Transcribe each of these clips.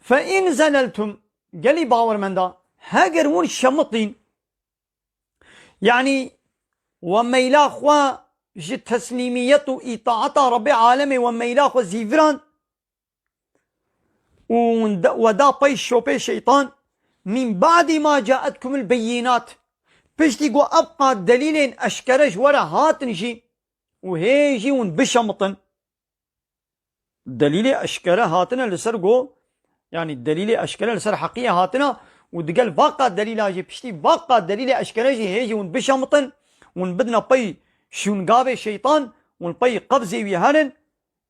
فإن زللتم قالي باور من دا هاجرون الشمطين يعني وميلا خوا جد تسليمية إطاعة رب العالمين وميلا خوا زيفران ودا باي شوبي شيطان من بعد ما جاءتكم البينات بشتي قو أبقى دليلين أشكرش ورا هاتنجي وهيجي ونبشمطن دليل أشكره هاتنا لسر قو يعني الدليل أشكره لسر حقيقة هاتنا ودقل باقى دليل هاجي بشتي باقى دليل أشكره هيجي ونبشمطن ونبدنا باي شونقابي شيطان ونباي قبزي ويهانن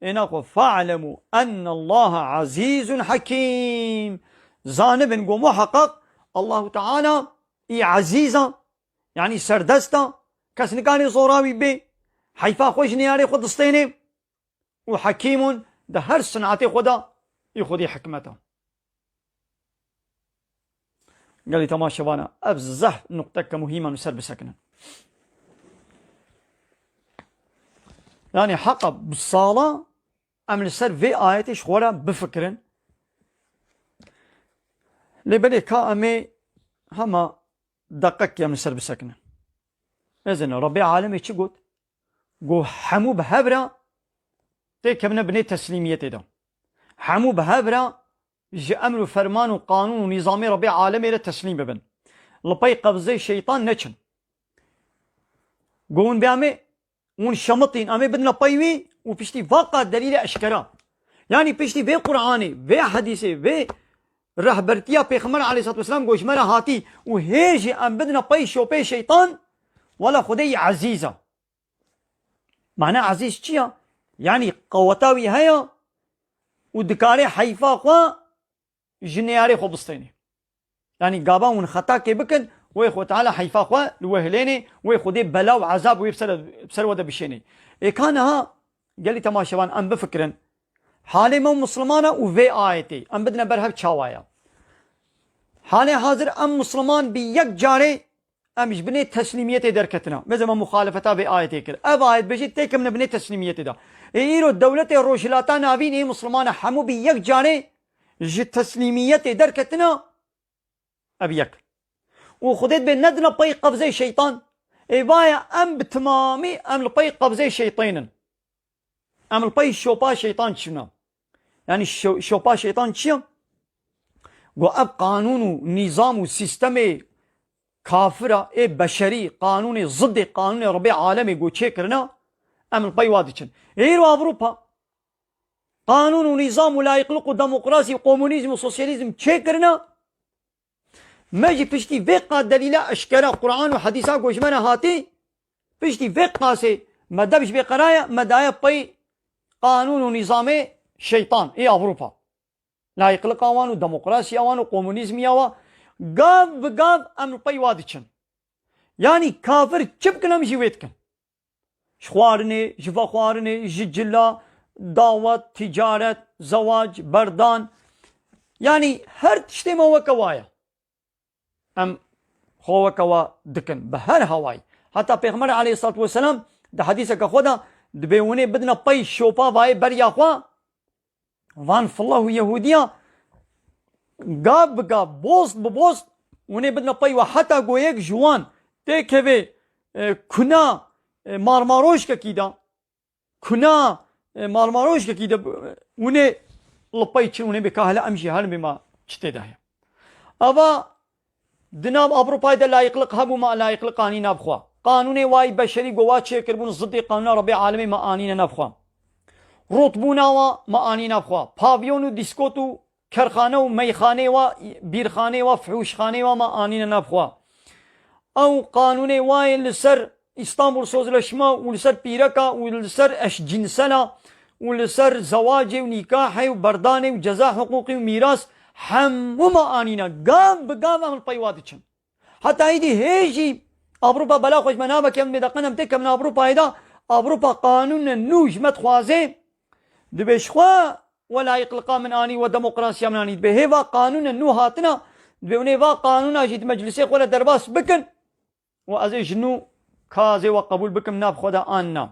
إناكو فاعلموا أن الله عزيز حكيم زانب قو محقق الله تعالى إي عزيزة يعني سردستا كسنكاني صوراوي بي حيفا خوش نياري خود استيني وحكيم ده هر صنعتي خدا يخدي حكمته. قال لي تماشى وانا ابزح نقطة مهمة نسر بسكنة يعني حقا بالصالة ام نسر في آياتي شخورا بفكرن لبني كامي هما دقق يا نسر بسكنة إذن ربي عالمي چي قلت قو حمو بهبرا تيكمنا بني تسليميتي ده حمو بهبرا جي أمر وفرمان وقانون ونظامي ربي عالمي للتسليم ببن لباي قبضي الشيطان نچن قون بيامي ون شمطين أمي بدنا بايوي وبشتي واقع دليل أشكرا يعني بشتي في قرآني في حديثي في رهبرتيا بيخمر عليه الصلاة والسلام قوش مرا هاتي وهيجي أم بدنا باي شوبي شيطان ولا خدي عزيزة معنى عزيز چيا يعني قوتاوي هيا ودكاري حيفا خوا جنياري خو بستيني يعني قابا ون خطا كي بكن ويخو تعالى حيفا خوا لوهليني ويخو دي بلا وعذاب ويبسر ودا بشيني إيه كان ها قال لي تماشوان أم بفكرن حالي مو مسلمانة وفي آيتي أم بدنا برهب تشاوايا حالي حاضر أم مسلمان بيك جاري أمش بني تسليميتي دركتنا مثل ما مخالفتها بآيتي كده أب آيت بجي تيكم بني تسليميتي دا إيرو الدولة الروشلاتا نابين إيه مسلمان حمو بيك جاري جي تسليميتي دركتنا أبيك وخدت بندنا باي قبزي شيطان إيه بايا أم بتمامي أم لباي قبزي شيطانا أم لباي شوبا شيطان شنا يعني شوبا شيطان شيا وأب قانون ونظام وسيستمي كافرة إيه بشري قانوني ضد قانون ربي عالمي قو تشيكرنا أم الباي واديشن إيرو أوروبا قانون ونظام ولا يقلق ديمقراطي وكومونيزم وسوسياليزم تشيكرنا ماجي بشتي فيقا دليلا أشكرا قرآن وحديثا قوش منا هاتي بشتي فيقا سي مدبش بقرايا مدايا باي قانون ونظام شيطان إيه أوروبا لا يقلق أوان وديمقراطي أوان وكومونيزم أوان قاف بقاف أم الباي واديشن يعني كافر چبكنا مجيويتكن شخوارني جفا خوارني ججلا دعوة تجارة زواج بردان يعني هر تشتي ما وكوايا أم خو وكوا دكن بهر هواي حتى پیغمبر عليه الصلاة والسلام ده حديثة كخودا دبيوني بدنا باي شوبا باي بريا خوا وان فالله يهوديا قاب بقاب بوست ببوست وني بدنا باي وحتى قويك جوان تيكوي كنا مارماروش كيدا كنا مارماروش كيدا وني لباي تشي وني بكاهلا امشي هل بما تشتي داهي ابا دناب أوروبا دا لا يقلق هبو ما لا يقلق آني نابخوا قانوني واي بشري قوات شكر بون ضد قانون ربي عالمي ما آنين نابخوا رطبونا ما آنين نابخوا بافيون ديسكوتو كرخانه وميخانه وبيرخانه وفحوشخانه وما آنين نابخوا او قانوني واي لسر اسطنبول سوزلشما ولسر بيركا ولسر اش جنسلا ولسر زواجي ونكاحي وبرداني وجزاء حقوقي وميراث حمو ما آنينا قام بقام أمل بايواتشن حتى هيدي هيجي أوروبا بلا خوش منابك يوم مدقنا متك من أوروبا هيدا أوروبا قانون النوج متخوازي دبشخوا ولا يقلقا من آني وديمقراطيا من آني بهيوا قانون النو هاتنا دبونيوا قانون أجيد مجلسي ولا درباس بكن وأزي جنو كازي وقبول بكم ناب خدا آننا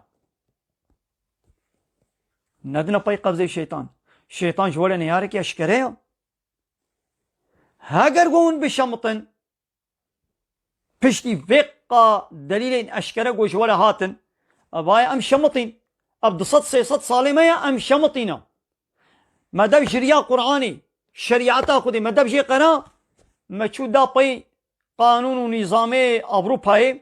ندنا باي قبضي الشيطان الشيطان جوالا نيارك يشكريه هاگر گون بشمطن پشتی وقا دلیل اشکره گوش ولا هاتن ابای ام شمطين اب 200 ساله ما ام شمطينا ما دام شريعه قراني شريعتا خودي ما دام شي قرا ما شو دا بي قانون ونظام اوروبا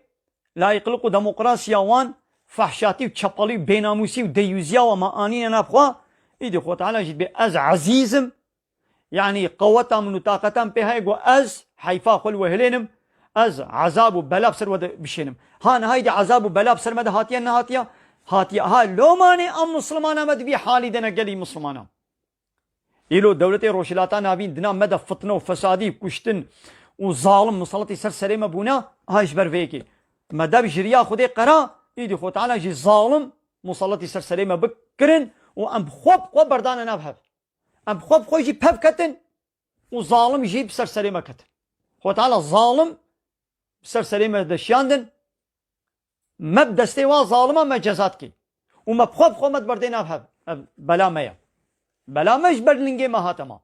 لا يقلق ديمقراطيا وان فحشاتي وشبالي بيناموسي وديوزيا وما انين نبخوا ايدي خو تعالى جد از عزيزم يعني قوتا من طاقتا بهاي جو از حيفا خل وهلينم از عذاب وبلا بسر ود بشينم هان هايدي عذاب وبلا بسر مد هاتيا ها لو ماني ام مسلمانا مد بي حالي دنا قلي مسلمانا إلو دولتي روشلاتا نابين دنا مدى فتنة وفسادي كشتن وظالم مسلطي سرسريمة بونا هايش برفيكي مدى بجريا خودي قرا إيدي خو تعالى جي ظالم مسلطي سرسريمة بكرن وأم خوب بردانا نابهب أم خوب يجي بهب كتن وظالم يجيب سرسريمة كتن خو تعالى ظالم سرسريمة دشياندن مبدأ استيوا ظالمة ما جزاتكي وما بخوب مد بردين نابهب بلا ميا بلا مش برلنجي ما هاتما